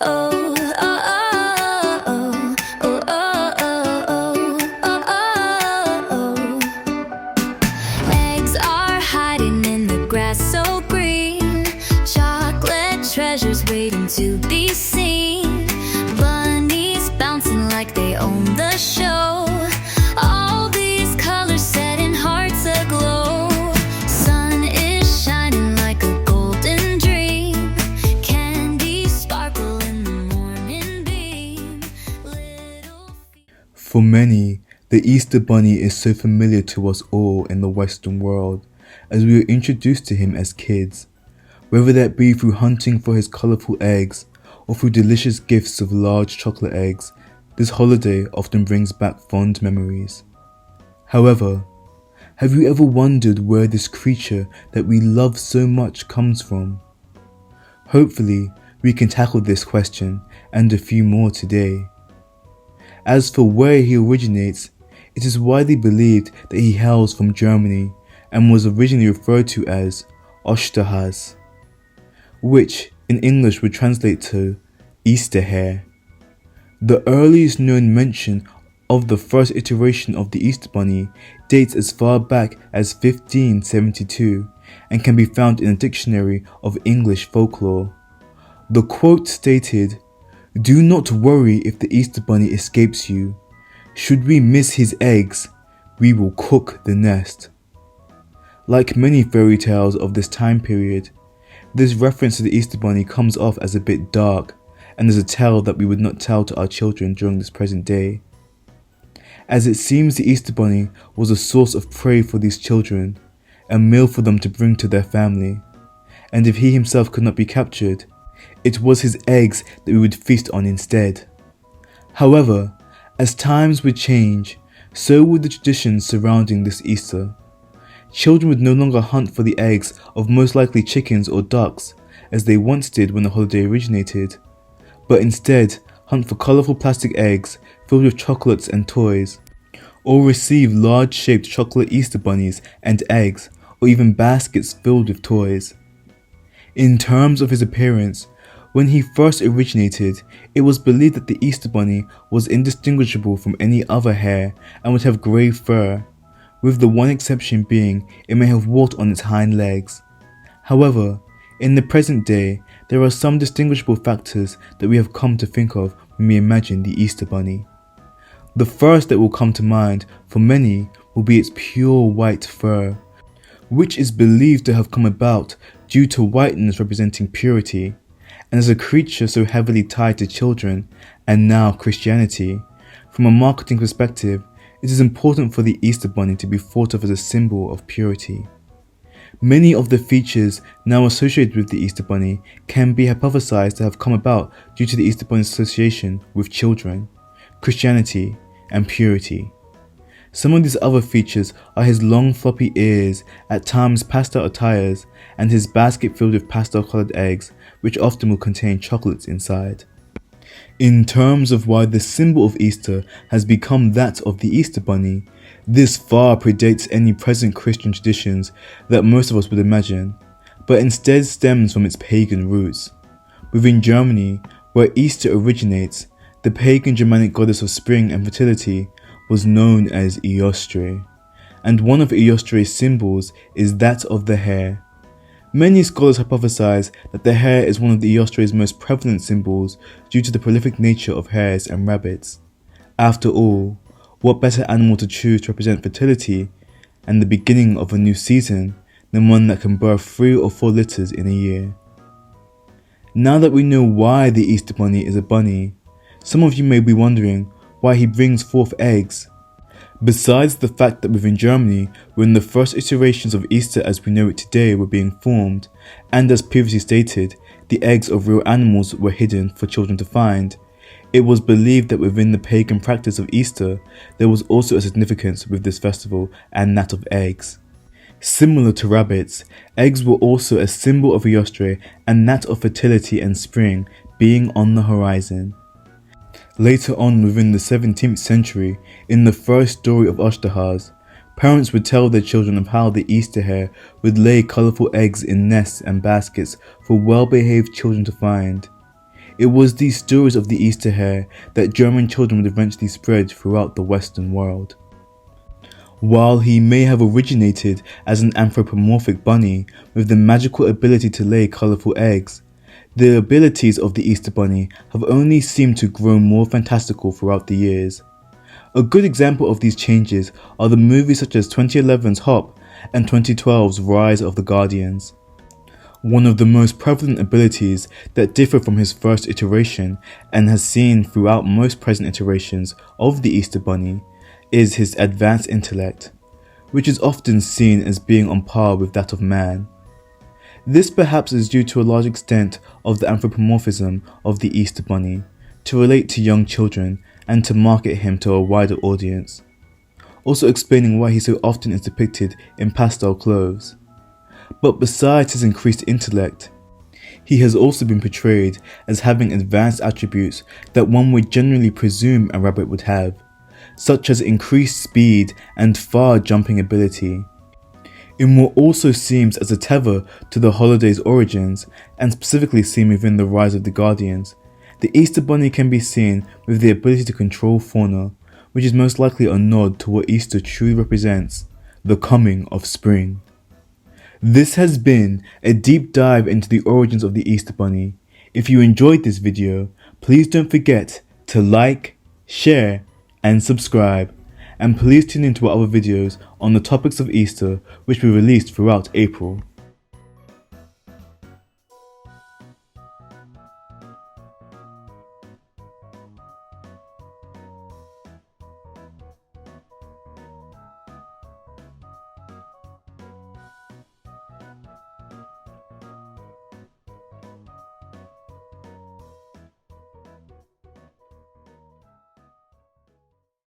Oh, oh, oh, oh, oh, oh, oh, oh, oh. Eggs are hiding in the grass so green. Chocolate treasures waiting to be seen. Bunnies bouncing like they own the show. All these colors setting hearts aglow. Sun is shining like a golden dream. Candy sparkle in the morning beam. For many, the Easter Bunny is so familiar to us all in the Western world, as we were introduced to him as kids, whether that be through hunting for his colourful eggs or through delicious gifts of large chocolate eggs. This holiday often brings back fond memories. However, have you ever wondered where this creature that we love so much comes from? Hopefully, we can tackle this question and a few more today. As for where he originates, it is widely believed that he hails from Germany and was originally referred to as Osterhase, which in English would translate to Easter hare. The earliest known mention of the first iteration of the Easter Bunny dates as far back as 1572 and can be found in a dictionary of English folklore. The quote stated, "Do not worry if the Easter Bunny escapes you. Should we miss his eggs, we will cook the nest." Like many fairy tales of this time period, this reference to the Easter Bunny comes off as a bit dark and is a tale that we would not tell to our children during this present day, as it seems the Easter Bunny was a source of prey for these children, a meal for them to bring to their family, and if he himself could not be captured, it was his eggs that we would feast on instead. However, as times would change, so would the traditions surrounding this Easter. Children would no longer hunt for the eggs of most likely chickens or ducks, as they once did when the holiday originated, but instead hunt for colourful plastic eggs filled with chocolates and toys, or receive large-shaped chocolate Easter bunnies and eggs, or even baskets filled with toys. In terms of his appearance, when he first originated, it was believed that the Easter Bunny was indistinguishable from any other hare and would have grey fur, with the one exception being it may have walked on its hind legs. However, in the present day, there are some distinguishable factors that we have come to think of when we imagine the Easter Bunny. The first that will come to mind for many will be its pure white fur, which is believed to have come about due to whiteness representing purity, and as a creature so heavily tied to children and now Christianity, from a marketing perspective, it is important for the Easter Bunny to be thought of as a symbol of purity. Many of the features now associated with the Easter Bunny can be hypothesized to have come about due to the Easter Bunny's association with children, Christianity, and purity. Some of these other features are his long floppy ears, at times pastel attires, and his basket filled with pastel coloured eggs, which often will contain chocolates inside. In terms of why the symbol of Easter has become that of the Easter Bunny, this far predates any present Christian traditions that most of us would imagine, but instead stems from its pagan roots. Within Germany, where Easter originates, the pagan Germanic goddess of spring and fertility was known as Eostre, and one of Eostre's symbols is that of the hare. Many scholars hypothesize that the hare is one of the Eostre's most prevalent symbols due to the prolific nature of hares and rabbits. After all, what better animal to choose to represent fertility and the beginning of a new season than one that can birth 3 or 4 litters in a year? Now that we know why the Easter Bunny is a bunny, some of you may be wondering why he brings forth eggs. Besides the fact that within Germany, when the first iterations of Easter as we know it today were being formed, and as previously stated, the eggs of real animals were hidden for children to find, it was believed that within the pagan practice of Easter, there was also a significance with this festival and that of eggs. Similar to rabbits, eggs were also a symbol of Eostre and that of fertility and spring being on the horizon. Later on within the 17th century, in the first story of Osterhase, parents would tell their children of how the Easter hare would lay colourful eggs in nests and baskets for well-behaved children to find. It was these stories of the Easter hare that German children would eventually spread throughout the Western world. While he may have originated as an anthropomorphic bunny with the magical ability to lay colourful eggs, the abilities of the Easter Bunny have only seemed to grow more fantastical throughout the years. A good example of these changes are the movies such as 2011's Hop and 2012's Rise of the Guardians. One of the most prevalent abilities that differ from his first iteration and has seen throughout most present iterations of the Easter Bunny is his advanced intellect, which is often seen as being on par with that of man. This perhaps is due to a large extent of the anthropomorphism of the Easter Bunny to relate to young children and to market him to a wider audience, also explaining why he so often is depicted in pastel clothes. But besides his increased intellect, he has also been portrayed as having advanced attributes that one would generally presume a rabbit would have, such as increased speed and far jumping ability. In what also seems as a tether to the holiday's origins, and specifically seen within the Rise of the Guardians, the Easter Bunny can be seen with the ability to control fauna, which is most likely a nod to what Easter truly represents, the coming of spring. This has been a deep dive into the origins of the Easter Bunny. If you enjoyed this video, please don't forget to like, share, and subscribe. And please tune into our other videos on the topics of Easter, which we released throughout April.